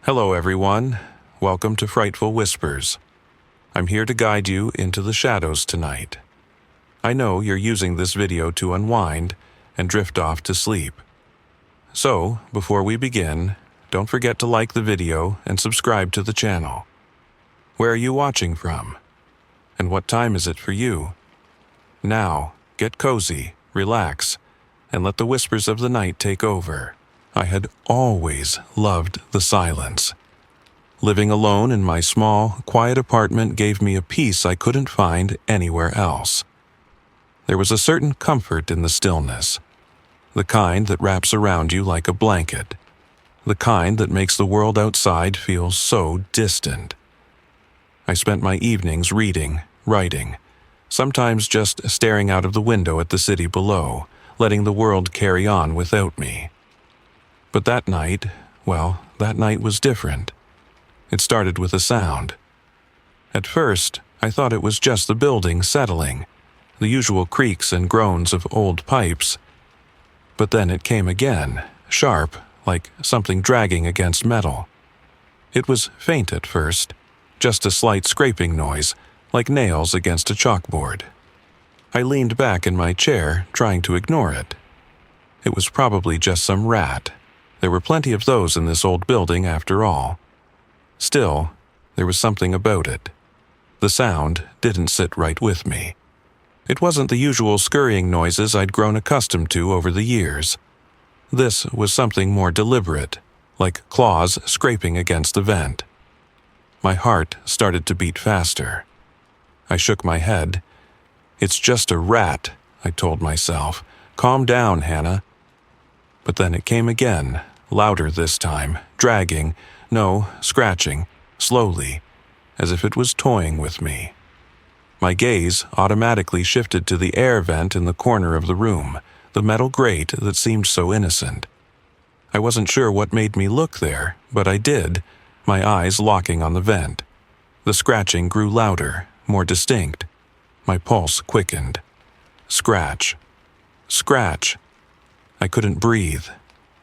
Hello everyone, welcome to Frightful Whispers. I'm here to guide you into the shadows tonight. I know you're using this video to unwind and drift off to sleep. So, before we begin, don't forget to like the video and subscribe to the channel. Where are you watching from? And what time is it for you? Now, get cozy, relax, and let the whispers of the night take over. I had always loved the silence. Living alone in my small, quiet apartment gave me a peace I couldn't find anywhere else. There was a certain comfort in the stillness, the kind that wraps around you like a blanket, the kind that makes the world outside feel so distant. I spent my evenings reading, writing, sometimes just staring out of the window at the city below, letting the world carry on without me. But that night was different. It started with a sound. At first, I thought it was just the building settling, the usual creaks and groans of old pipes. But then it came again, sharp, like something dragging against metal. It was faint at first, just a slight scraping noise, like nails against a chalkboard. I leaned back in my chair, trying to ignore it. It was probably just some rat. There were plenty of those in this old building after all. Still, there was something about it. The sound didn't sit right with me. It wasn't the usual scurrying noises I'd grown accustomed to over the years. This was something more deliberate, like claws scraping against the vent. My heart started to beat faster. I shook my head. "It's just a rat," I told myself. "Calm down, Hannah." But then it came again, louder this time, dragging, scratching, slowly, as if it was toying with me. My gaze automatically shifted to the air vent in the corner of the room, the metal grate that seemed so innocent. I wasn't sure what made me look there, but I did, my eyes locking on the vent. The scratching grew louder, more distinct. My pulse quickened. Scratch. Scratch. I couldn't breathe.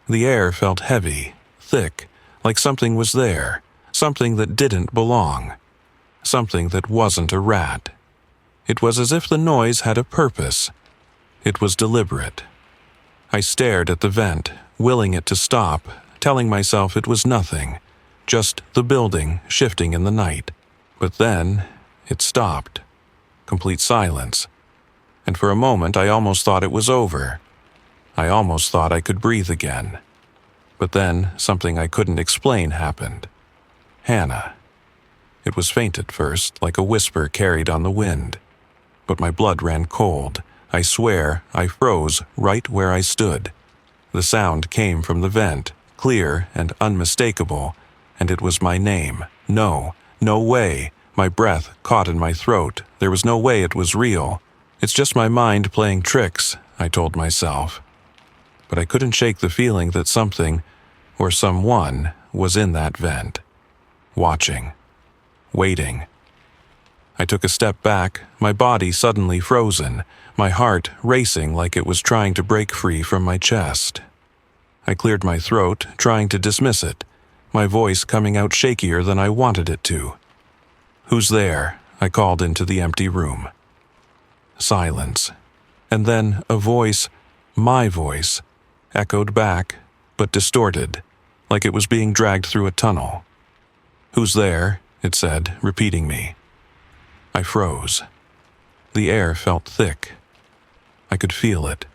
The air felt heavy, thick, like something was there, something that didn't belong, something that wasn't a rat. It was as if the noise had a purpose. It was deliberate. I stared at the vent, willing it to stop, telling myself it was nothing, just the building shifting in the night. But then, it stopped. Complete silence. And for a moment I almost thought it was over. I almost thought I could breathe again. But then something I couldn't explain happened. Hannah. It was faint at first, like a whisper carried on the wind. But my blood ran cold. I swear I froze right where I stood. The sound came from the vent, clear and unmistakable, and it was my name. No way. My breath caught in my throat. There was no way it was real. It's just my mind playing tricks, I told myself. But I couldn't shake the feeling that something, or someone, was in that vent. Watching. Waiting. I took a step back, my body suddenly frozen, my heart racing like it was trying to break free from my chest. I cleared my throat, trying to dismiss it, my voice coming out shakier than I wanted it to. "Who's there?" I called into the empty room. Silence. And then a voice, my voice, echoed back, but distorted, like it was being dragged through a tunnel. "Who's there?" it said, repeating me. I froze. The air felt thick. I could feel it.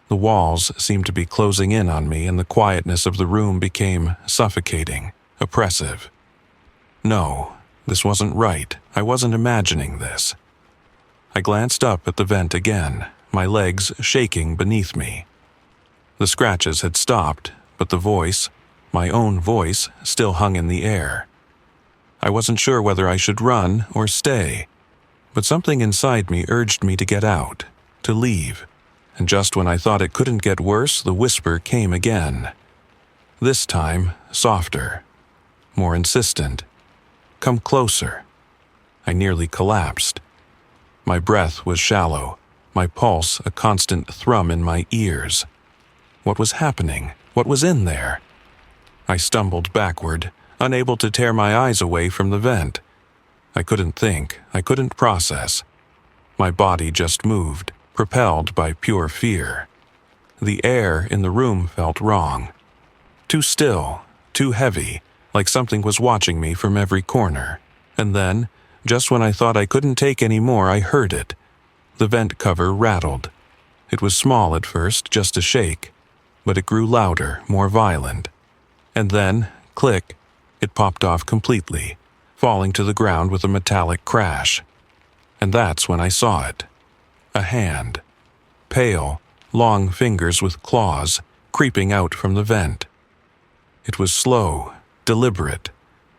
The walls seemed to be closing in on me, and the quietness of the room became suffocating, oppressive. No, this wasn't right. I wasn't imagining this. I glanced up at the vent again, my legs shaking beneath me. The scratches had stopped, but the voice, my own voice, still hung in the air. I wasn't sure whether I should run or stay, but something inside me urged me to get out, to leave, and just when I thought it couldn't get worse, the whisper came again. This time, softer, more insistent. "Come closer." I nearly collapsed. My breath was shallow, my pulse a constant thrum in my ears. What was happening? What was in there? I stumbled backward, unable to tear my eyes away from the vent. I couldn't think, I couldn't process. My body just moved, propelled by pure fear. The air in the room felt wrong. Too still, too heavy, like something was watching me from every corner. And then, just when I thought I couldn't take any more, I heard it. The vent cover rattled. It was small at first, just a shake, but it grew louder, more violent. And then, click, it popped off completely, falling to the ground with a metallic crash. And that's when I saw it. A hand. Pale, long fingers with claws, creeping out from the vent. It was slow, deliberate,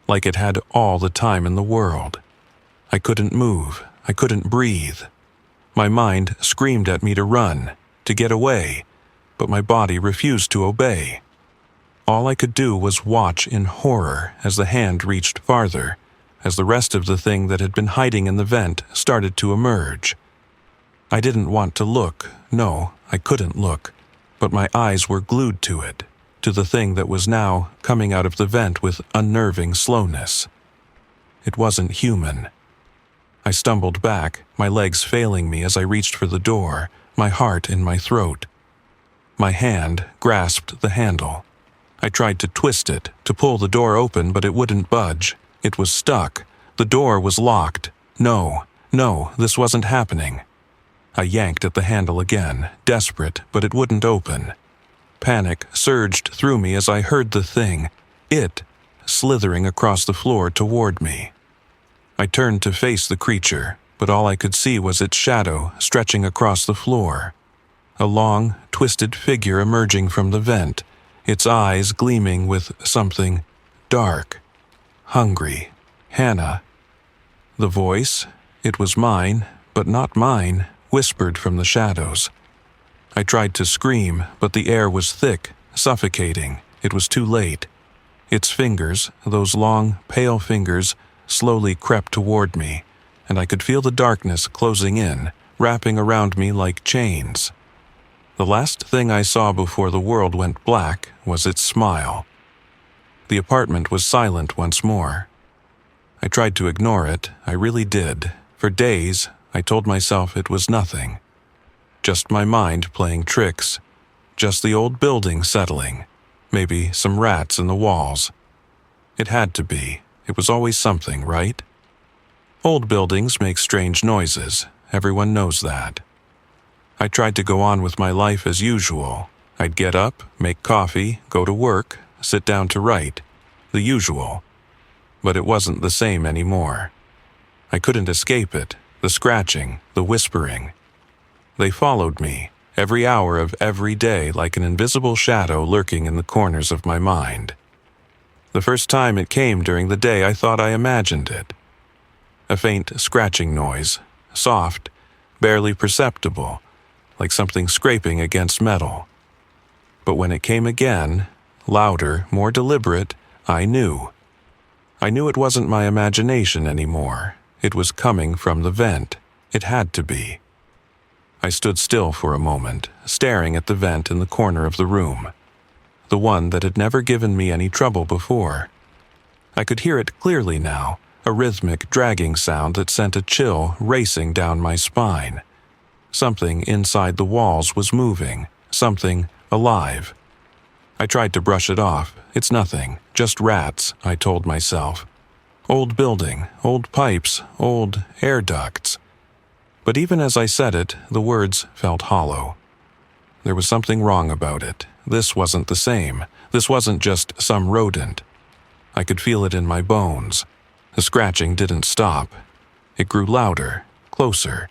like it had all the time in the world. I couldn't move, I couldn't breathe. My mind screamed at me to run, to get away, but my body refused to obey. All I could do was watch in horror as the hand reached farther, as the rest of the thing that had been hiding in the vent started to emerge. I didn't want to look, no, I couldn't look, but my eyes were glued to it, to the thing that was now coming out of the vent with unnerving slowness. It wasn't human. I stumbled back, my legs failing me as I reached for the door, my heart in my throat. My hand grasped the handle. I tried to twist it, to pull the door open, but it wouldn't budge. It was stuck. The door was locked. No, this wasn't happening. I yanked at the handle again, desperate, but it wouldn't open. Panic surged through me as I heard the thing, it, slithering across the floor toward me. I turned to face the creature, but all I could see was its shadow stretching across the floor. A long, twisted figure emerging from the vent, its eyes gleaming with something dark, hungry. Hannah. The voice, it was mine, but not mine, whispered from the shadows. I tried to scream, but the air was thick, suffocating. It was too late. Its fingers, those long, pale fingers, slowly crept toward me, and I could feel the darkness closing in, wrapping around me like chains. The last thing I saw before the world went black was its smile. The apartment was silent once more. I tried to ignore it, I really did. For days, I told myself it was nothing. Just my mind playing tricks. Just the old building settling. Maybe some rats in the walls. It had to be. It was always something, right? Old buildings make strange noises. Everyone knows that. I tried to go on with my life as usual. I'd get up, make coffee, go to work, sit down to write. The usual. But it wasn't the same anymore. I couldn't escape it, the scratching, the whispering. They followed me, every hour of every day like an invisible shadow lurking in the corners of my mind. The first time it came during the day, I thought I imagined it. A faint scratching noise, soft, barely perceptible, like something scraping against metal. But when it came again, louder, more deliberate, I knew. I knew it wasn't my imagination anymore. It was coming from the vent. It had to be. I stood still for a moment, staring at the vent in the corner of the room. The one that had never given me any trouble before. I could hear it clearly now, a rhythmic dragging sound that sent a chill racing down my spine. Something inside the walls was moving, something alive. I tried to brush it off. It's nothing, just rats, I told myself. Old building, old pipes, old air ducts. But even as I said it, the words felt hollow. There was something wrong about it. This wasn't the same. This wasn't just some rodent. I could feel it in my bones. The scratching didn't stop. It grew louder, closer.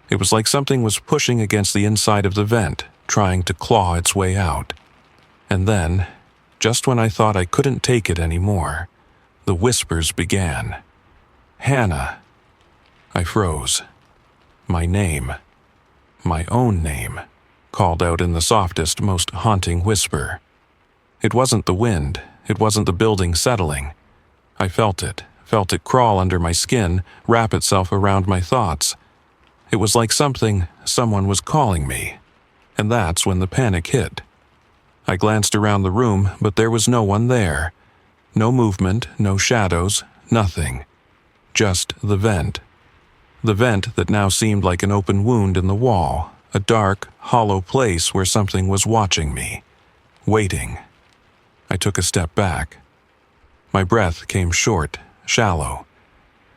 It was like something was pushing against the inside of the vent, trying to claw its way out. And then, just when I thought I couldn't take it anymore, the whispers began. Hannah. I froze. My name, my own name, called out in the softest, most haunting whisper. It wasn't the wind, it wasn't the building settling. I felt it crawl under my skin, wrap itself around my thoughts. It was like someone was calling me. And that's when the panic hit. I glanced around the room, but there was no one there. No movement, no shadows, nothing. Just the vent. The vent that now seemed like an open wound in the wall, a dark, hollow place where something was watching me, waiting. I took a step back. My breath came short, shallow.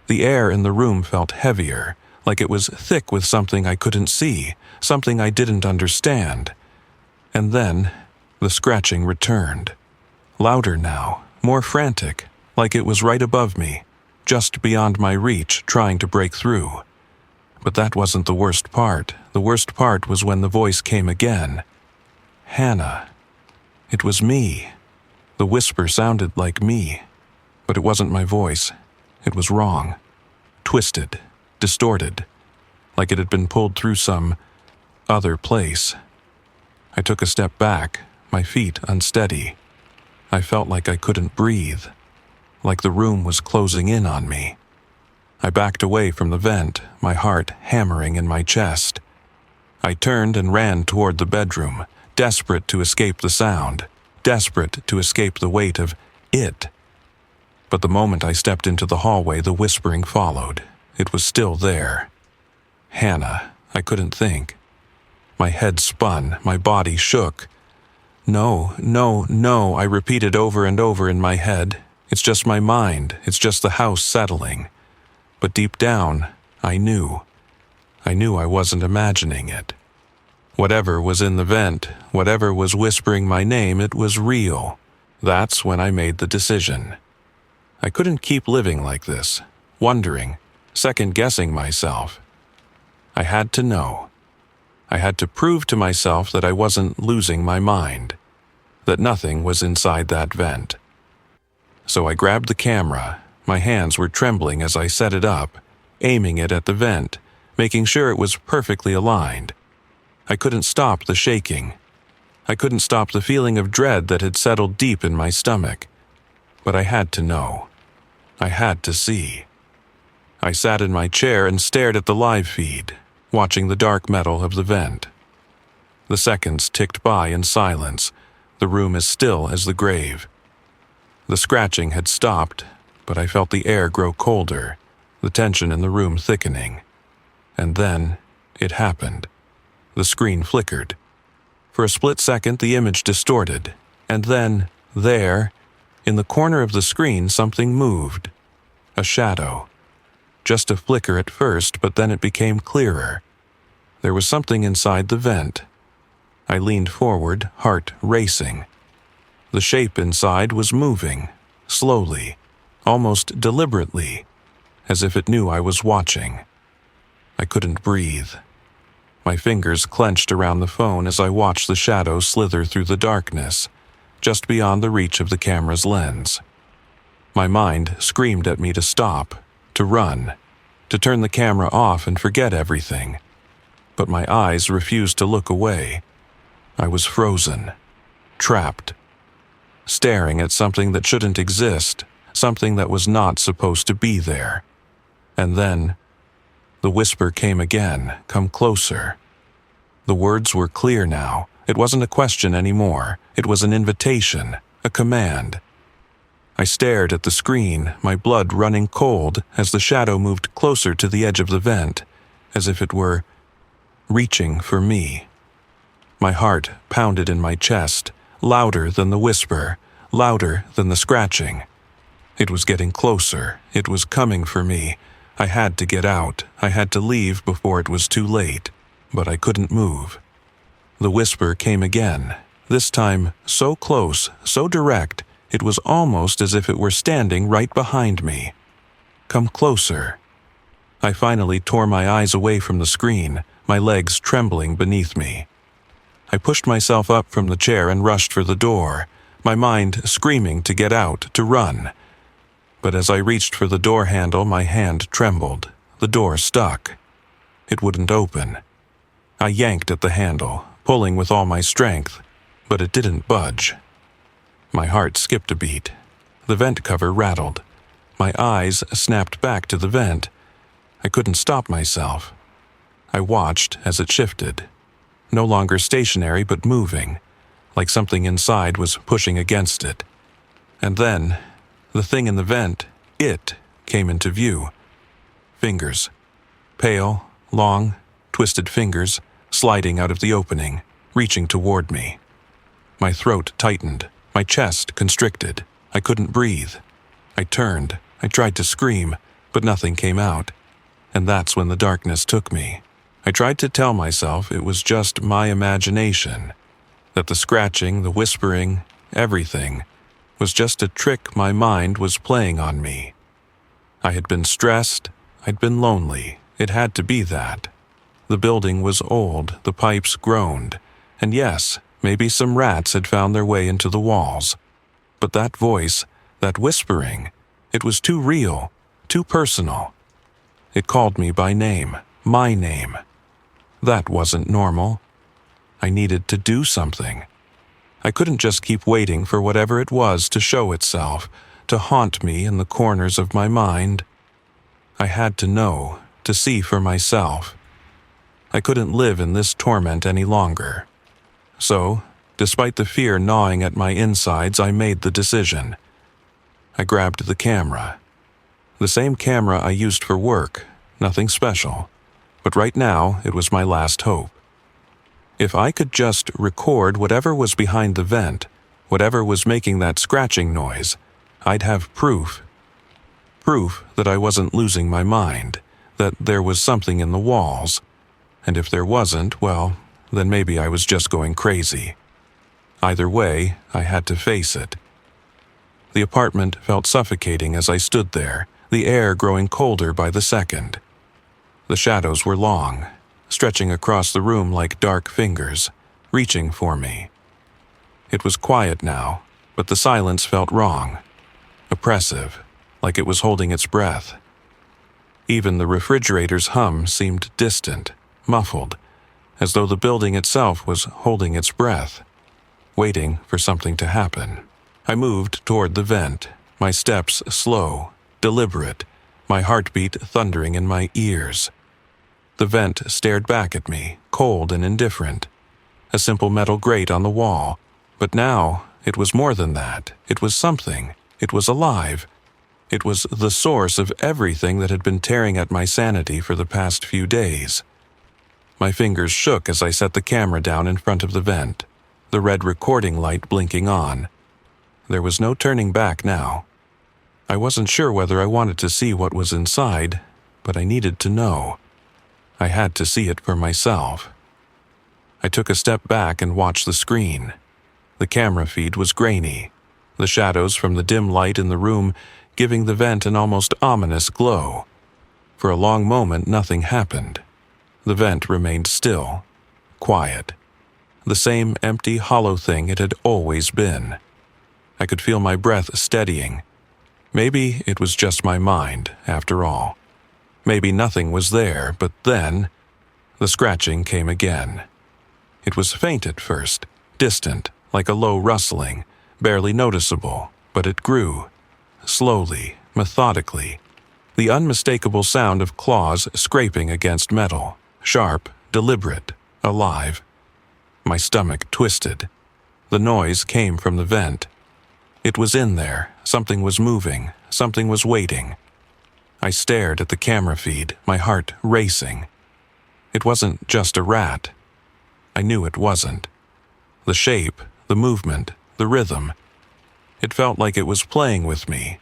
The air in the room felt heavier, like it was thick with something I couldn't see, something I didn't understand. And then, the scratching returned. Louder now, more frantic, like it was right above me, just beyond my reach, trying to break through. But that wasn't the worst part. The worst part was when the voice came again. Hannah. It was me. The whisper sounded like me. But it wasn't my voice. It was wrong. Twisted. Distorted. Like it had been pulled through some other place. I took a step back, my feet unsteady. I felt like I couldn't breathe. Like the room was closing in on me. I backed away from the vent, my heart hammering in my chest. I turned and ran toward the bedroom, desperate to escape the sound, desperate to escape the weight of it. But the moment I stepped into the hallway, the whispering followed. It was still there. Hannah. I couldn't think. My head spun, my body shook. No, no, no, I repeated over and over in my head. It's just my mind. It's just the house settling. But deep down, I knew. I knew I wasn't imagining it. Whatever was in the vent, whatever was whispering my name, it was real. That's when I made the decision. I couldn't keep living like this, wondering, second-guessing myself. I had to know. I had to prove to myself that I wasn't losing my mind, that nothing was inside that vent. So I grabbed the camera. My hands were trembling as I set it up, aiming it at the vent, making sure it was perfectly aligned. I couldn't stop the shaking. I couldn't stop the feeling of dread that had settled deep in my stomach. But I had to know. I had to see. I sat in my chair and stared at the live feed, watching the dark metal of the vent. The seconds ticked by in silence, the room as still as the grave. The scratching had stopped, but I felt the air grow colder, the tension in the room thickening. And then, it happened. The screen flickered. For a split second, the image distorted, and then, there, in the corner of the screen, something moved. A shadow. Just a flicker at first, but then it became clearer. There was something inside the vent. I leaned forward, heart racing. The shape inside was moving, slowly, almost deliberately, as if it knew I was watching. I couldn't breathe. My fingers clenched around the phone as I watched the shadow slither through the darkness, just beyond the reach of the camera's lens. My mind screamed at me to stop, to run, to turn the camera off and forget everything. But my eyes refused to look away. I was frozen, trapped, staring at something that shouldn't exist, something that was not supposed to be there. And then, the whisper came again, come closer. The words were clear now. It wasn't a question anymore. It was an invitation, a command. I stared at the screen, my blood running cold as the shadow moved closer to the edge of the vent, as if it were reaching for me. My heart pounded in my chest, louder than the whisper, louder than the scratching. It was getting closer. It was coming for me. I had to get out. I had to leave before it was too late. But I couldn't move. The whisper came again, this time so close, so direct, it was almost as if it were standing right behind me. Come closer. I finally tore my eyes away from the screen, my legs trembling beneath me. I pushed myself up from the chair and rushed for the door, my mind screaming to get out, to run. But as I reached for the door handle, my hand trembled. The door stuck. It wouldn't open. I yanked at the handle, pulling with all my strength, but it didn't budge. My heart skipped a beat. The vent cover rattled. My eyes snapped back to the vent. I couldn't stop myself. I watched as it shifted, no longer stationary but moving, like something inside was pushing against it. And then, The thing in the vent, it, came into view. Fingers. Pale, long, twisted fingers, sliding out of the opening, reaching toward me. My throat tightened, my chest constricted. I couldn't breathe. I turned. I tried to scream, but nothing came out. And that's when the darkness took me. I tried to tell myself it was just my imagination, that the scratching, the whispering, everything, was just a trick my mind was playing on me. I had been stressed, I'd been lonely, it had to be that. The building was old, the pipes groaned, and yes, maybe some rats had found their way into the walls. But that voice, that whispering, it was too real, too personal. It called me by name, my name. That wasn't normal. I needed to do something. I couldn't just keep waiting for whatever it was to show itself, to haunt me in the corners of my mind. I had to know, to see for myself. I couldn't live in this torment any longer. So, despite the fear gnawing at my insides, I made the decision. I grabbed the camera. The same camera I used for work, nothing special. But right now, it was my last hope. If I could just record whatever was behind the vent, whatever was making that scratching noise, I'd have proof. Proof that I wasn't losing my mind, that there was something in the walls. And if there wasn't, well, then maybe I was just going crazy. Either way, I had to face it. The apartment felt suffocating as I stood there, the air growing colder by the second. The shadows were long, stretching across the room like dark fingers, reaching for me. It was quiet now, but the silence felt wrong, oppressive, like it was holding its breath. Even the refrigerator's hum seemed distant, muffled, as though the building itself was holding its breath, waiting for something to happen. I moved toward the vent, my steps slow, deliberate, my heartbeat thundering in my ears. The vent stared back at me, cold and indifferent. A simple metal grate on the wall, but now it was more than that. It was something. It was alive. It was the source of everything that had been tearing at my sanity for the past few days. My fingers shook as I set the camera down in front of the vent, the red recording light blinking on. There was no turning back now. I wasn't sure whether I wanted to see what was inside, but I needed to know. I had to see it for myself. I took a step back and watched the screen. The camera feed was grainy, the shadows from the dim light in the room giving the vent an almost ominous glow. For a long moment, nothing happened. The vent remained still, quiet. The same empty, hollow thing it had always been. I could feel my breath steadying. Maybe it was just my mind, after all. Maybe nothing was there, but then the scratching came again. It was faint at first, distant, like a low rustling, barely noticeable, but it grew. Slowly, methodically. The unmistakable sound of claws scraping against metal, sharp, deliberate, alive. My stomach twisted. The noise came from the vent. It was in there. Something was moving. Something was waiting. I stared at the camera feed, my heart racing. It wasn't just a rat. I knew it wasn't. The shape, the movement, the rhythm. It felt like it was playing with me,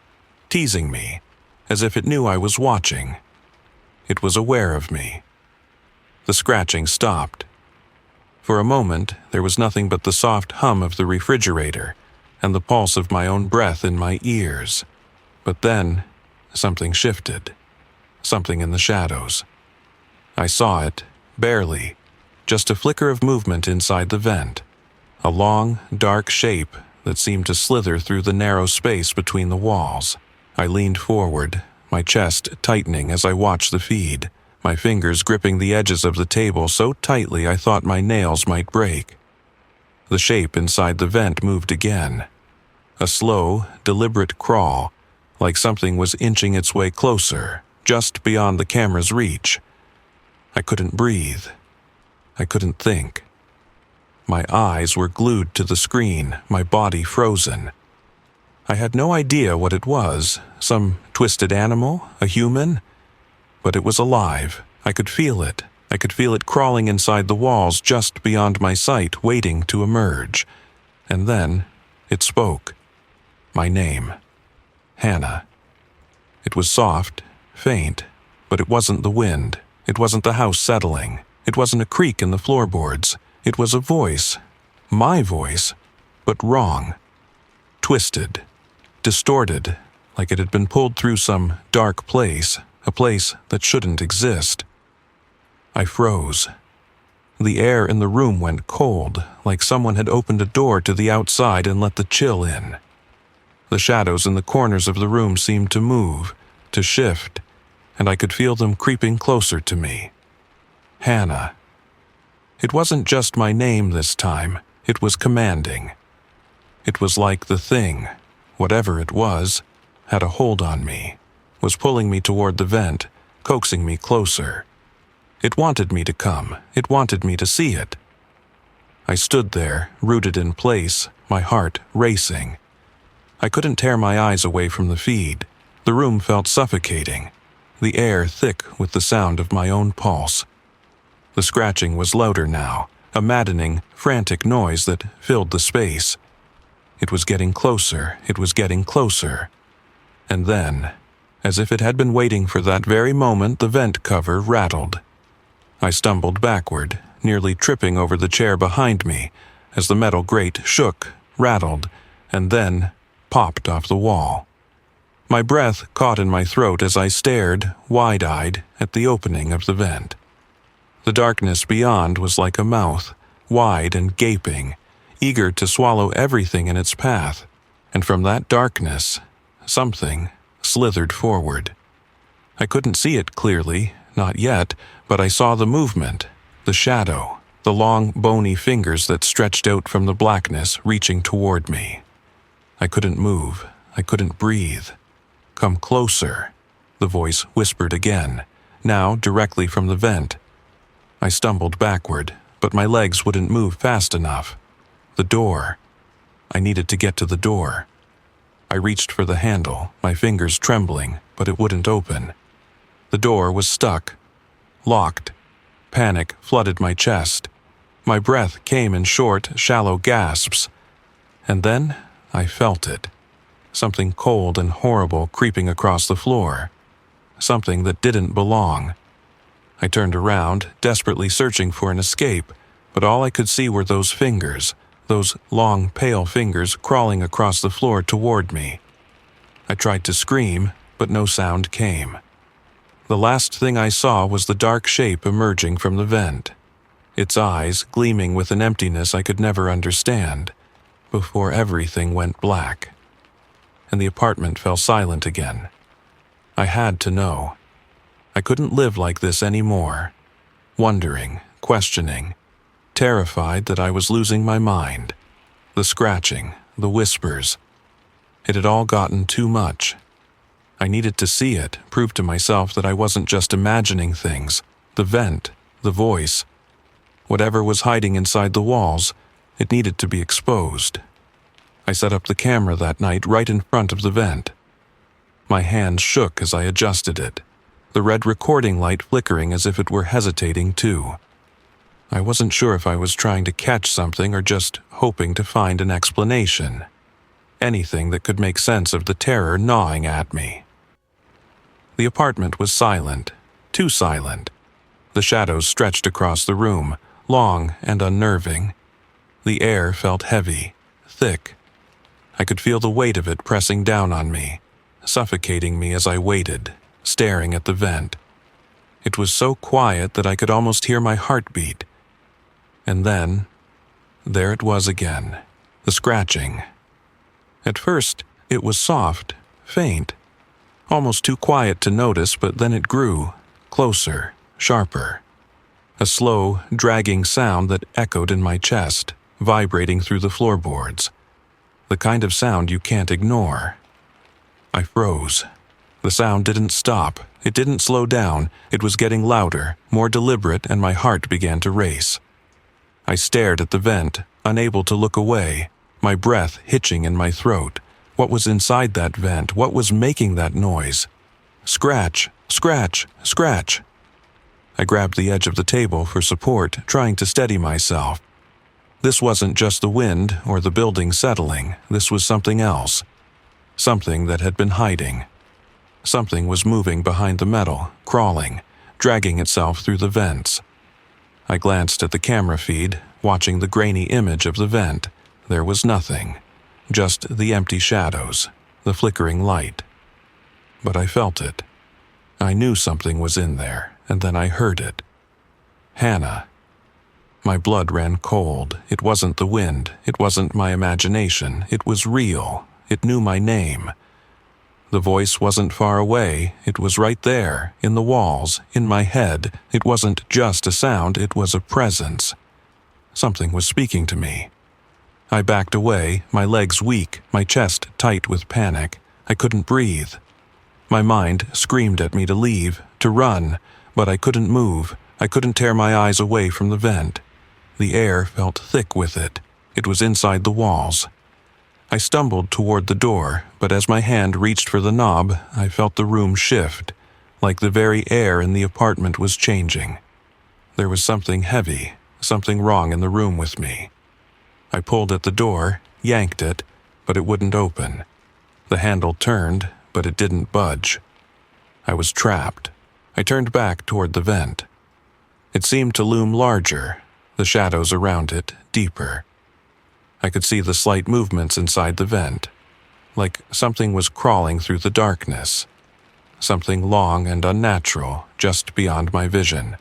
teasing me, as if it knew I was watching. It was aware of me. The scratching stopped. For a moment, there was nothing but the soft hum of the refrigerator and the pulse of my own breath in my ears. But then, something shifted. Something in the shadows. I saw it, barely, just a flicker of movement inside the vent. A long, dark shape that seemed to slither through the narrow space between the walls. I leaned forward, my chest tightening as I watched the feed, my fingers gripping the edges of the table so tightly I thought my nails might break. The shape inside the vent moved again. A slow, deliberate crawl, like something was inching its way closer, just beyond the camera's reach. I couldn't breathe. I couldn't think. My eyes were glued to the screen, my body frozen. I had no idea what it was, some twisted animal, a human, but it was alive. I could feel it. I could feel it crawling inside the walls just beyond my sight, waiting to emerge. And then it spoke. My name. Hannah. It was soft, faint, but it wasn't the wind. It wasn't the house settling. It wasn't a creak in the floorboards. It was a voice. My voice, but wrong. Twisted. Distorted, like it had been pulled through some dark place, a place that shouldn't exist. I froze. The air in the room went cold, like someone had opened a door to the outside and let the chill in. The shadows in the corners of the room seemed to move, to shift, and I could feel them creeping closer to me. Hannah. It wasn't just my name this time, it was commanding. It was like the thing, whatever it was, had a hold on me, was pulling me toward the vent, coaxing me closer. It wanted me to come. It wanted me to see it. I stood there, rooted in place, my heart racing. I couldn't tear my eyes away from the feed. The room felt suffocating, the air thick with the sound of my own pulse. The scratching was louder now, a maddening, frantic noise that filled the space. It was getting closer, it was getting closer. And then, as if it had been waiting for that very moment, the vent cover rattled. I stumbled backward, nearly tripping over the chair behind me, as the metal grate shook, rattled, and then popped off the wall. My breath caught in my throat as I stared, wide-eyed, at the opening of the vent. The darkness beyond was like a mouth, wide and gaping, eager to swallow everything in its path, and from that darkness, something slithered forward. I couldn't see it clearly, not yet, but I saw the movement, the shadow, the long, bony fingers that stretched out from the blackness reaching toward me. I couldn't move. I couldn't breathe. "Come closer," the voice whispered again, now directly from the vent. I stumbled backward, but my legs wouldn't move fast enough. The door. I needed to get to the door. I reached for the handle, my fingers trembling, but it wouldn't open. The door was stuck. Locked. Panic flooded my chest. My breath came in short, shallow gasps. And then I felt it. Something cold and horrible creeping across the floor. Something that didn't belong. I turned around, desperately searching for an escape, but all I could see were those fingers, those long, pale fingers crawling across the floor toward me. I tried to scream, but no sound came. The last thing I saw was the dark shape emerging from the vent, its eyes gleaming with an emptiness I could never understand, before everything went black. And the apartment fell silent again. I had to know. I couldn't live like this anymore, wondering, questioning, terrified that I was losing my mind. The scratching, the whispers. It had all gotten too much. I needed to see it, prove to myself that I wasn't just imagining things. The vent, the voice. Whatever was hiding inside the walls, it needed to be exposed. I set up the camera that night right in front of the vent. My hands shook as I adjusted it, the red recording light flickering as if it were hesitating too. I wasn't sure if I was trying to catch something or just hoping to find an explanation. Anything that could make sense of the terror gnawing at me. The apartment was silent, too silent. The shadows stretched across the room, long and unnerving. The air felt heavy, thick. I could feel the weight of it pressing down on me, suffocating me as I waited, staring at the vent. It was so quiet that I could almost hear my heartbeat. And then, there it was again, the scratching. At first, it was soft, faint, almost too quiet to notice, but then it grew, closer, sharper. A slow, dragging sound that echoed in my chest, vibrating through the floorboards. The kind of sound you can't ignore. I froze. The sound didn't stop. It didn't slow down. It was getting louder, more deliberate, and my heart began to race. I stared at the vent, unable to look away, my breath hitching in my throat, What was inside that vent? What was making that noise? Scratch, scratch, scratch. I grabbed the edge of the table for support, trying to steady myself. This wasn't just the wind or the building settling. This was something else. Something that had been hiding. Something was moving behind the metal, crawling, dragging itself through the vents. I glanced at the camera feed, watching the grainy image of the vent. There was nothing, just the empty shadows, the flickering light. But I felt it. I knew something was in there, and then I heard it. Hannah. My blood ran cold. It wasn't the wind. It wasn't my imagination. It was real. It knew my name. The voice wasn't far away. It was right there, in the walls, in my head. It wasn't just a sound. It was a presence. Something was speaking to me. I backed away, my legs weak, my chest tight with panic. I couldn't breathe. My mind screamed at me to leave, to run, but I couldn't move. I couldn't tear my eyes away from the vent. The air felt thick with it. It was inside the walls. I stumbled toward the door, but as my hand reached for the knob, I felt the room shift, like the very air in the apartment was changing. There was something heavy, something wrong in the room with me. I pulled at the door, yanked it, but it wouldn't open. The handle turned, but it didn't budge. I was trapped. I turned back toward the vent. It seemed to loom larger, the shadows around it deeper. I could see the slight movements inside the vent, like something was crawling through the darkness, something long and unnatural just beyond my vision.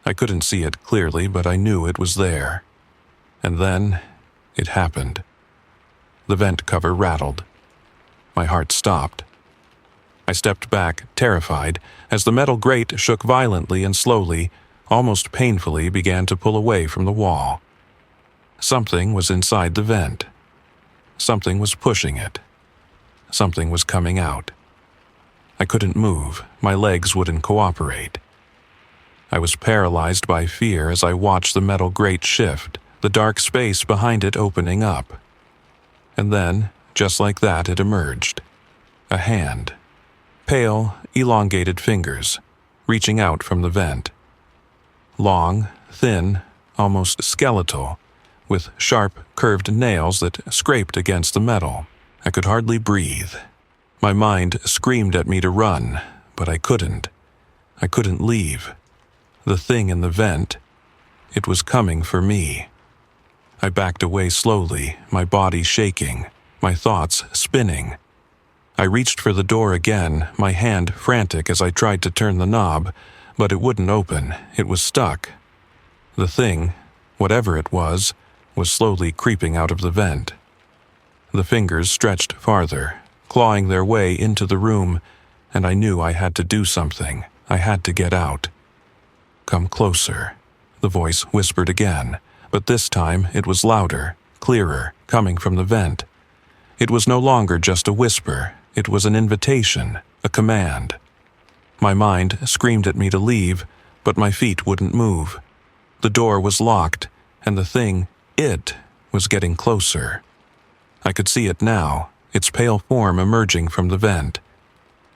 I couldn't see it clearly, but I knew it was there. And then, it happened. The vent cover rattled. My heart stopped. I stepped back, terrified, as the metal grate shook violently and slowly, almost painfully, began to pull away from the wall. Something was inside the vent. Something was pushing it. Something was coming out. I couldn't move. My legs wouldn't cooperate. I was paralyzed by fear as I watched the metal grate shift, the dark space behind it opening up. And then, just like that, it emerged. A hand. Pale, elongated fingers, reaching out from the vent. Long, thin, almost skeletal, with sharp, curved nails that scraped against the metal. I could hardly breathe. My mind screamed at me to run, but I couldn't. I couldn't leave. The thing in the vent, it was coming for me. I backed away slowly, my body shaking, my thoughts spinning. I reached for the door again, my hand frantic as I tried to turn the knob, but it wouldn't open. It was stuck. The thing, whatever it was slowly creeping out of the vent. The fingers stretched farther, clawing their way into the room, and I knew I had to do something. I had to get out. "Come closer," the voice whispered again, but this time it was louder, clearer, coming from the vent. It was no longer just a whisper. It was an invitation, a command. My mind screamed at me to leave, but my feet wouldn't move. The door was locked, and the thing, it, was getting closer. I could see it now, its pale form emerging from the vent.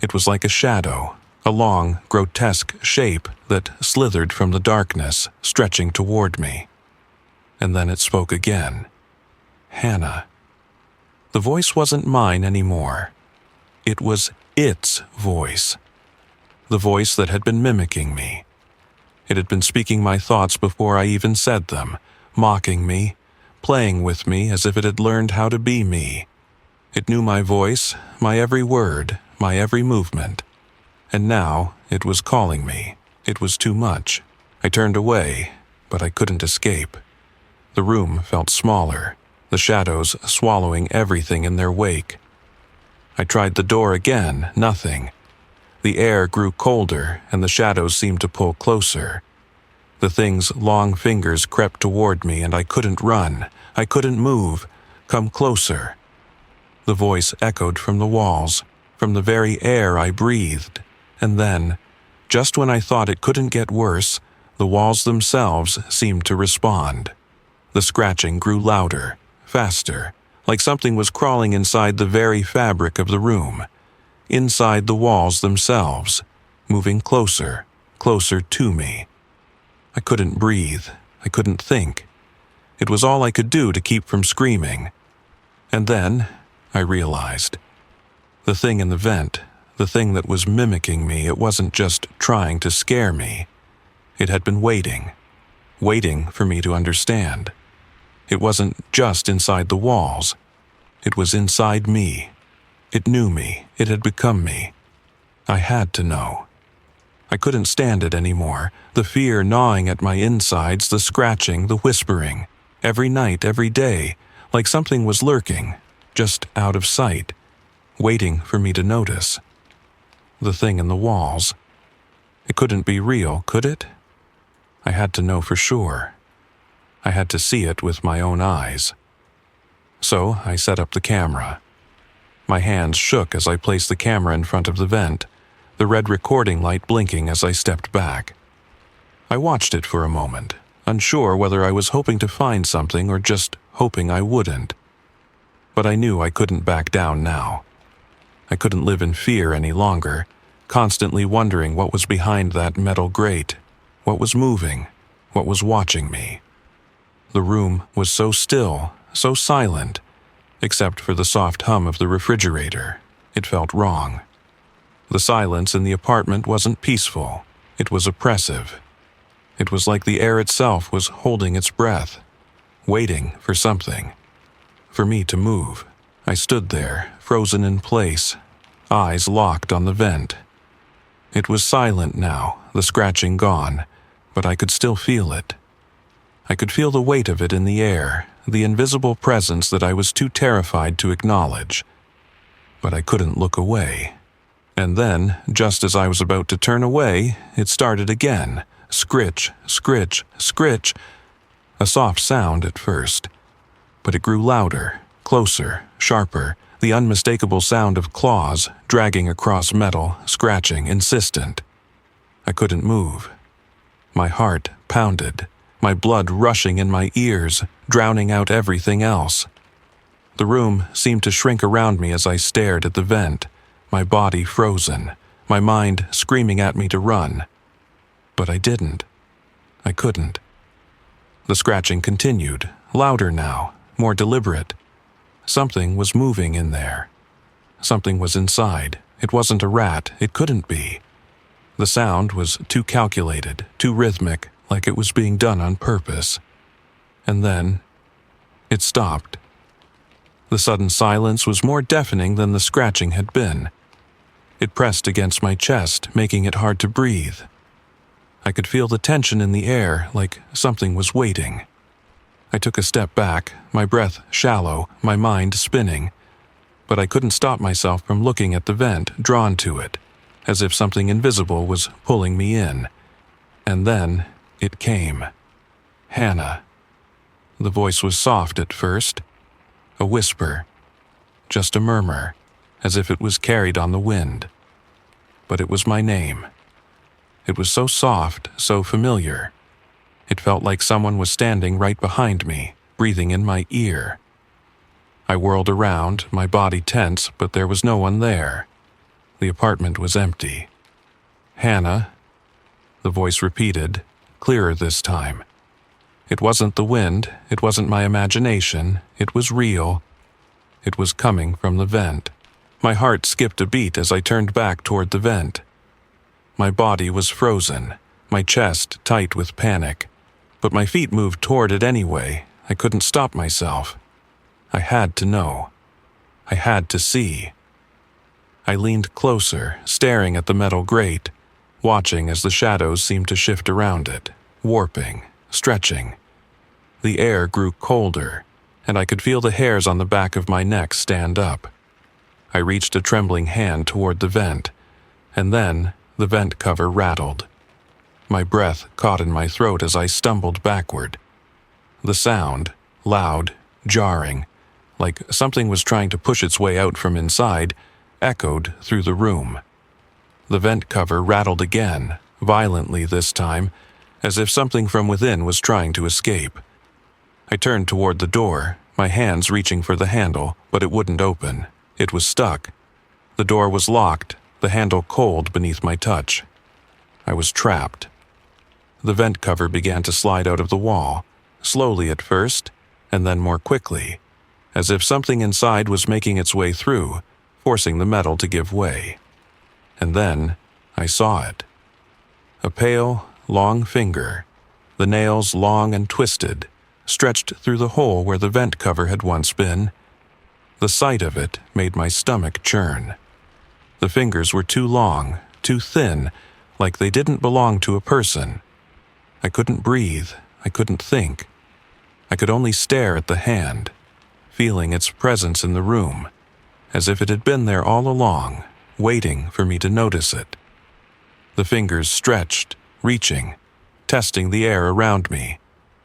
It was like a shadow, a long, grotesque shape that slithered from the darkness, stretching toward me. And then it spoke again. Hannah. The voice wasn't mine anymore. It was its voice. The voice that had been mimicking me. It had been speaking my thoughts before I even said them, mocking me, playing with me as if it had learned how to be me. It knew my voice, my every word, my every movement. And now it was calling me. It was too much. I turned away, but I couldn't escape. The room felt smaller, the shadows swallowing everything in their wake. I tried the door again, nothing. The air grew colder, and the shadows seemed to pull closer. The thing's long fingers crept toward me, and I couldn't run. I couldn't move. Come closer. The voice echoed from the walls, from the very air I breathed. And then, just when I thought it couldn't get worse, the walls themselves seemed to respond. The scratching grew louder, faster, like something was crawling inside the very fabric of the room, inside the walls themselves, moving closer, closer to me. I couldn't breathe. I couldn't think. It was all I could do to keep from screaming. And then I realized. The thing in the vent, the thing that was mimicking me, it wasn't just trying to scare me. It had been waiting for me to understand. It wasn't just inside the walls. It was inside me. It knew me. It had become me. I had to know. I couldn't stand it anymore. The fear gnawing at my insides, the scratching, the whispering. Every night, every day, like something was lurking, just out of sight, waiting for me to notice. The thing in the walls. It couldn't be real, could it? I had to know for sure. I had to see it with my own eyes. So I set up the camera. My hands shook as I placed the camera in front of the vent, the red recording light blinking as I stepped back. I watched it for a moment, unsure whether I was hoping to find something or just hoping I wouldn't. But I knew I couldn't back down now. I couldn't live in fear any longer, constantly wondering what was behind that metal grate, what was moving, what was watching me. The room was so still, so silent, except for the soft hum of the refrigerator. It felt wrong. The silence in the apartment wasn't peaceful. It was oppressive. It was like the air itself was holding its breath, waiting for something, for me to move. I stood there, frozen in place, eyes locked on the vent. It was silent now, the scratching gone, but I could still feel it. I could feel the weight of it in the air, the invisible presence that I was too terrified to acknowledge. But I couldn't look away. And then, just as I was about to turn away, it started again. Scritch, scritch, scritch. A soft sound at first, but it grew louder, closer, sharper, the unmistakable sound of claws dragging across metal, scratching, insistent. I couldn't move. My heart pounded, my blood rushing in my ears, drowning out everything else. The room seemed to shrink around me as I stared at the vent, my body frozen, my mind screaming at me to run. But I didn't. I couldn't. The scratching continued, louder now, more deliberate. Something was moving in there. Something was inside. It wasn't a rat. It couldn't be. The sound was too calculated, too rhythmic, like it was being done on purpose. And then, it stopped. The sudden silence was more deafening than the scratching had been. It pressed against my chest, making it hard to breathe. I could feel the tension in the air, like something was waiting. I took a step back, my breath shallow, my mind spinning. But I couldn't stop myself from looking at the vent, drawn to it, as if something invisible was pulling me in. And then it came. Hannah. The voice was soft at first, a whisper, just a murmur, as if it was carried on the wind. But it was my name. It was so soft, so familiar. It felt like someone was standing right behind me, breathing in my ear. I whirled around, my body tense, but there was no one there. The apartment was empty. Hannah, the voice repeated, clearer this time. It wasn't the wind, it wasn't my imagination, it was real. It was coming from the vent. My heart skipped a beat as I turned back toward the vent. My body was frozen, my chest tight with panic. But my feet moved toward it anyway. I couldn't stop myself. I had to know. I had to see. I leaned closer, staring at the metal grate, watching as the shadows seemed to shift around it, warping, stretching. The air grew colder, and I could feel the hairs on the back of my neck stand up. I reached a trembling hand toward the vent, and then the vent cover rattled. My breath caught in my throat as I stumbled backward. The sound, loud, jarring, like something was trying to push its way out from inside, echoed through the room. The vent cover rattled again, violently this time, as if something from within was trying to escape. I turned toward the door, my hands reaching for the handle, but it wouldn't open. It was stuck. The door was locked, the handle cold beneath my touch. I was trapped. The vent cover began to slide out of the wall, slowly at first, and then more quickly, as if something inside was making its way through, forcing the metal to give way. And then I saw it. A pale, long finger, the nails long and twisted, stretched through the hole where the vent cover had once been. The sight of it made my stomach churn. The fingers were too long, too thin, like they didn't belong to a person. I couldn't breathe, I couldn't think. I could only stare at the hand, feeling its presence in the room, as if it had been there all along, waiting for me to notice it. The fingers stretched, reaching, testing the air around me,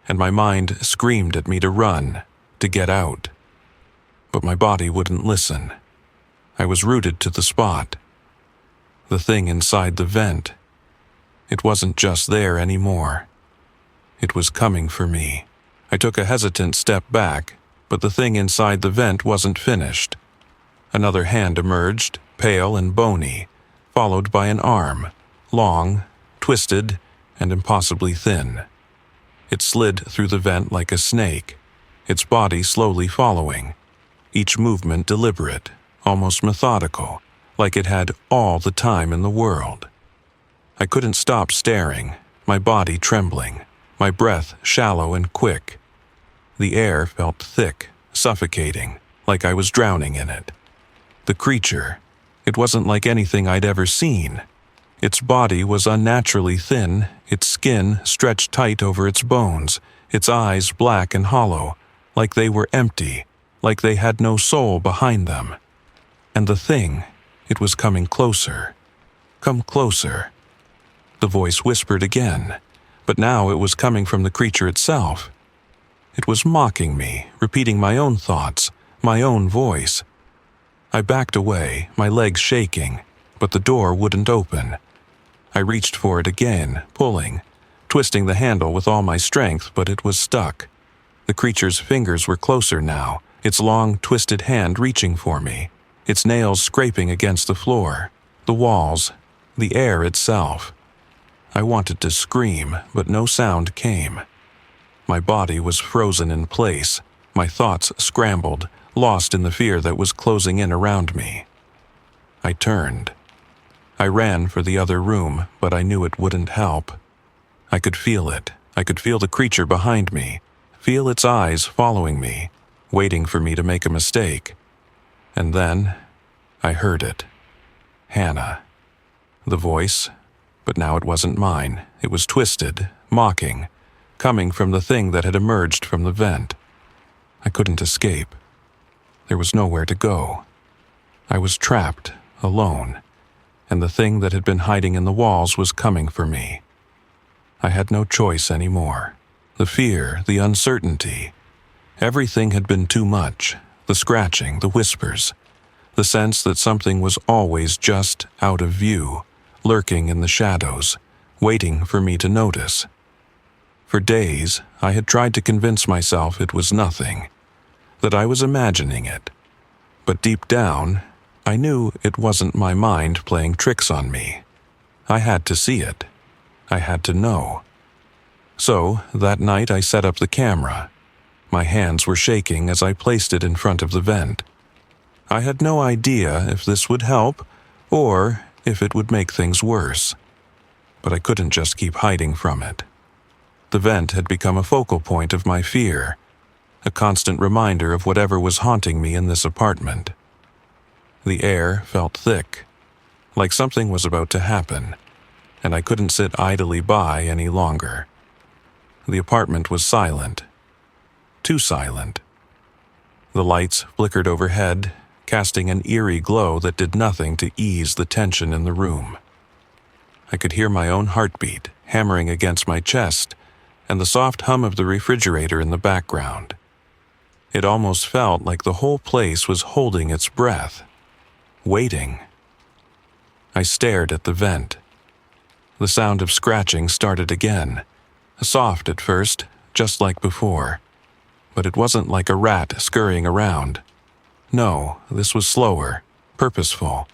and my mind screamed at me to run, to get out. But my body wouldn't listen. I was rooted to the spot. The thing inside the vent. It wasn't just there anymore. It was coming for me. I took a hesitant step back, but the thing inside the vent wasn't finished. Another hand emerged, pale and bony, followed by an arm, long, twisted, and impossibly thin. It slid through the vent like a snake, its body slowly following, each movement deliberate, almost methodical, like it had all the time in the world. I couldn't stop staring, my body trembling, my breath shallow and quick. The air felt thick, suffocating, like I was drowning in it. The creature, it wasn't like anything I'd ever seen. Its body was unnaturally thin, its skin stretched tight over its bones, its eyes black and hollow, like they were empty, like they had no soul behind them. And the thing, it was coming closer. Come closer. The voice whispered again, but now it was coming from the creature itself. It was mocking me, repeating my own thoughts, my own voice. I backed away, my legs shaking, but the door wouldn't open. I reached for it again, pulling, twisting the handle with all my strength, but it was stuck. The creature's fingers were closer now, its long, twisted hand reaching for me, its nails scraping against the floor, the walls, the air itself. I wanted to scream, but no sound came. My body was frozen in place, my thoughts scrambled, lost in the fear that was closing in around me. I turned. I ran for the other room, but I knew it wouldn't help. I could feel it. I could feel the creature behind me, feel its eyes following me, waiting for me to make a mistake. And then I heard it. Hannah. The voice, but now it wasn't mine. It was twisted, mocking, coming from the thing that had emerged from the vent. I couldn't escape. There was nowhere to go. I was trapped, alone, and the thing that had been hiding in the walls was coming for me. I had no choice anymore. The fear, the uncertainty, everything had been too much. The scratching, the whispers, the sense that something was always just out of view, lurking in the shadows, waiting for me to notice. For days, I had tried to convince myself it was nothing, that I was imagining it. But deep down, I knew it wasn't my mind playing tricks on me. I had to see it. I had to know. So, that night I set up the camera. My hands were shaking as I placed it in front of the vent. I had no idea if this would help or if it would make things worse. But I couldn't just keep hiding from it. The vent had become a focal point of my fear, a constant reminder of whatever was haunting me in this apartment. The air felt thick, like something was about to happen, and I couldn't sit idly by any longer. The apartment was silent. Too silent. The lights flickered overhead, casting an eerie glow that did nothing to ease the tension in the room. I could hear my own heartbeat hammering against my chest and the soft hum of the refrigerator in the background. It almost felt like the whole place was holding its breath, waiting. I stared at the vent. The sound of scratching started again, soft at first, just like before. but it wasn't like a rat scurrying around. No, this was slower, purposeful,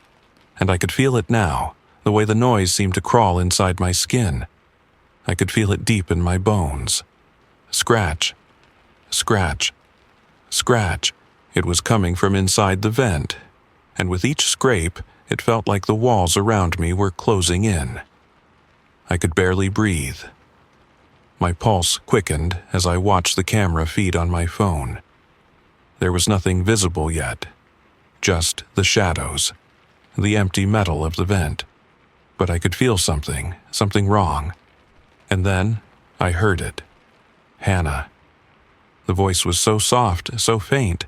and I could feel it now, the way the noise seemed to crawl inside my skin. I could feel it deep in my bones. Scratch, scratch, scratch. It was coming from inside the vent, and with each scrape, it felt like the walls around me were closing in. I could barely breathe. My pulse quickened as I watched the camera feed on my phone. There was nothing visible yet, just the shadows, the empty metal of the vent. But I could feel something wrong. And then I heard it. Hannah. The voice was so soft, so faint,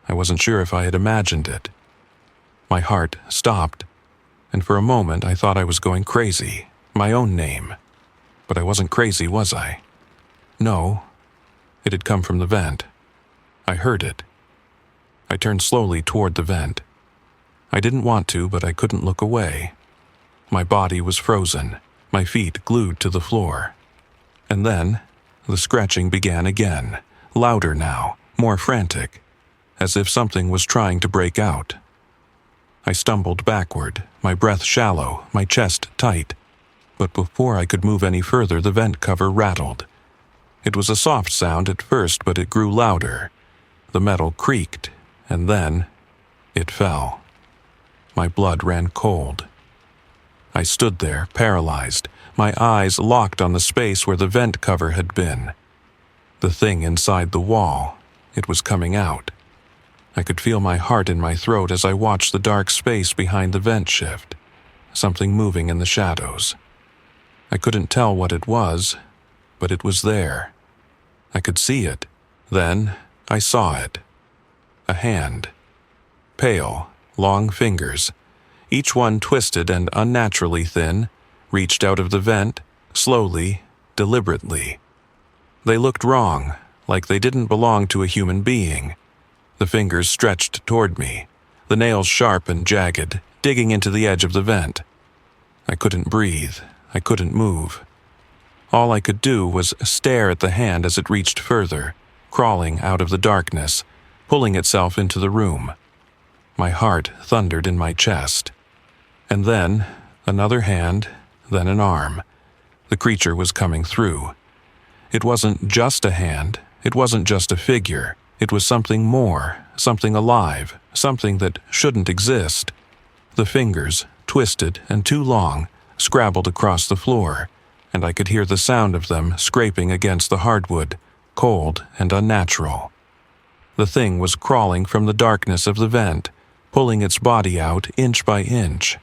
I wasn't sure if I had imagined it. My heart stopped, and for a moment I thought I was going crazy, my own name. But I wasn't crazy, was I? No, it had come from the vent. I heard it. I turned slowly toward the vent. I didn't want to, but I couldn't look away. My body was frozen, my feet glued to the floor. And then, the scratching began again, louder now, more frantic, as if something was trying to break out. I stumbled backward, my breath shallow, my chest tight. But before I could move any further, the vent cover rattled. It was a soft sound at first, but it grew louder. The metal creaked, and then it fell. My blood ran cold. I stood there, paralyzed, my eyes locked on the space where the vent cover had been. The thing inside the wall, it was coming out. I could feel my heart in my throat as I watched the dark space behind the vent shift, something moving in the shadows. I couldn't tell what it was, but it was there. I could see it. Then I saw it. A hand. Pale, long fingers, each one twisted and unnaturally thin, reached out of the vent, slowly, deliberately. They looked wrong, like they didn't belong to a human being. The fingers stretched toward me, the nails sharp and jagged, digging into the edge of the vent. I couldn't breathe. I couldn't move. All I could do was stare at the hand as it reached further, crawling out of the darkness, pulling itself into the room. My heart thundered in my chest. And then, another hand, then an arm. The creature was coming through. It wasn't just a hand, it wasn't just a figure. It was something more, something alive, something that shouldn't exist. The fingers, twisted and too long, scrabbled across the floor, and I could hear the sound of them scraping against the hardwood, cold and unnatural. The thing was crawling from the darkness of the vent, pulling its body out inch by inch.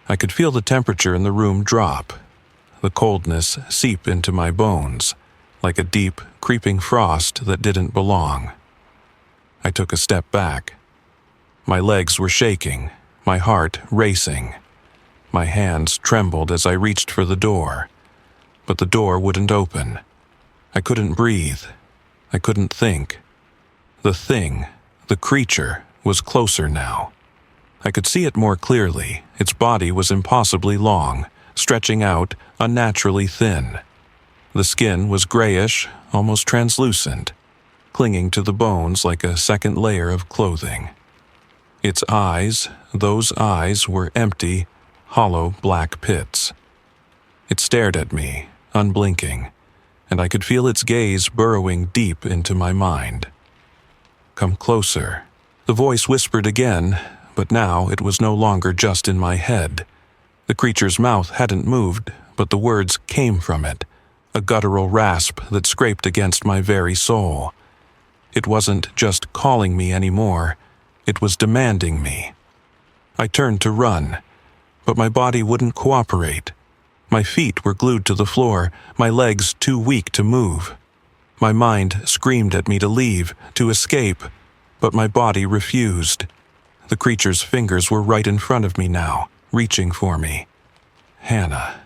I could feel the temperature in the room drop, the coldness seep into my bones, like a deep, creeping frost that didn't belong. I took a step back. My legs were shaking, my heart racing. My hands trembled as I reached for the door, but the door wouldn't open. I couldn't breathe. I couldn't think. The thing, the creature, was closer now. I could see it more clearly. Its body was impossibly long, stretching out, unnaturally thin. The skin was grayish, almost translucent, clinging to the bones like a second layer of clothing. Its eyes, those eyes were empty, hollow black pits. It stared at me, unblinking, and I could feel its gaze burrowing deep into my mind. "Come closer," the voice whispered again, but now it was no longer just in my head. The creature's mouth hadn't moved, but the words came from it, a guttural rasp that scraped against my very soul. It wasn't just calling me anymore, it was demanding me. I turned to run, but my body wouldn't cooperate. My feet were glued to the floor, my legs too weak to move. My mind screamed at me to leave, to escape, but my body refused. The creature's fingers were right in front of me now, reaching for me. Hannah.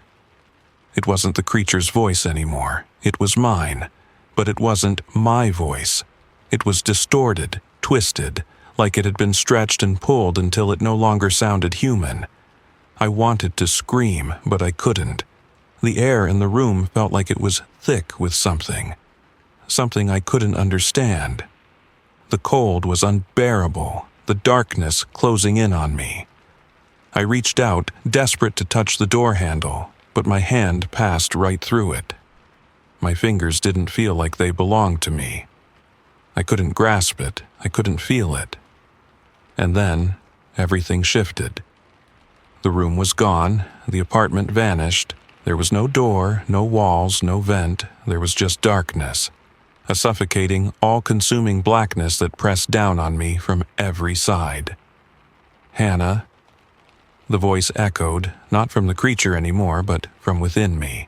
It wasn't the creature's voice anymore. It was mine, but it wasn't my voice. It was distorted, twisted, like it had been stretched and pulled until it no longer sounded human. I wanted to scream, but I couldn't. The air in the room felt like it was thick with something. something I couldn't understand. The cold was unbearable, the darkness closing in on me. I reached out, desperate to touch the door handle, but my hand passed right through it. My fingers didn't feel like they belonged to me. I couldn't grasp it, I couldn't feel it. And then, everything shifted. The room was gone, the apartment vanished. There was no door, no walls, no vent, there was just darkness. A suffocating, all-consuming blackness that pressed down on me from every side. "Hannah?" The voice echoed, not from the creature anymore, but from within me.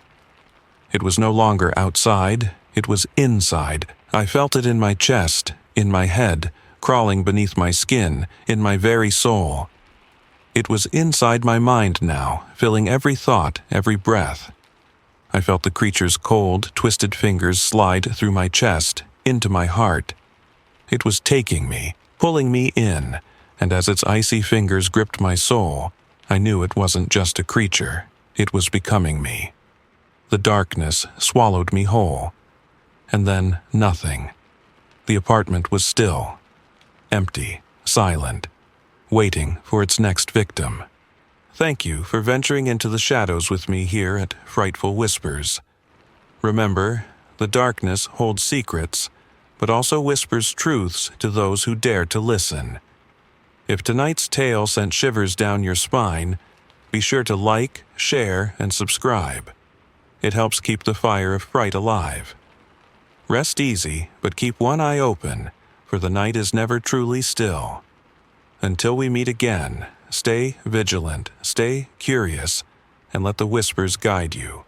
It was no longer outside, it was inside. I felt it in my chest, in my head, crawling beneath my skin, in my very soul. It was inside my mind now, filling every thought, every breath. I felt the creature's cold, twisted fingers slide through my chest, into my heart. It was taking me, pulling me in, and as its icy fingers gripped my soul, I knew it wasn't just a creature, it was becoming me. The darkness swallowed me whole. And then nothing. The apartment was still, empty, silent, waiting for its next victim. Thank you for venturing into the shadows with me here at Frightful Whispers. Remember, the darkness holds secrets, but also whispers truths to those who dare to listen. If tonight's tale sent shivers down your spine, be sure to like, share, and subscribe. It helps keep the fire of fright alive. Rest easy, but keep one eye open, for the night is never truly still. Until we meet again, stay vigilant, stay curious, and let the whispers guide you.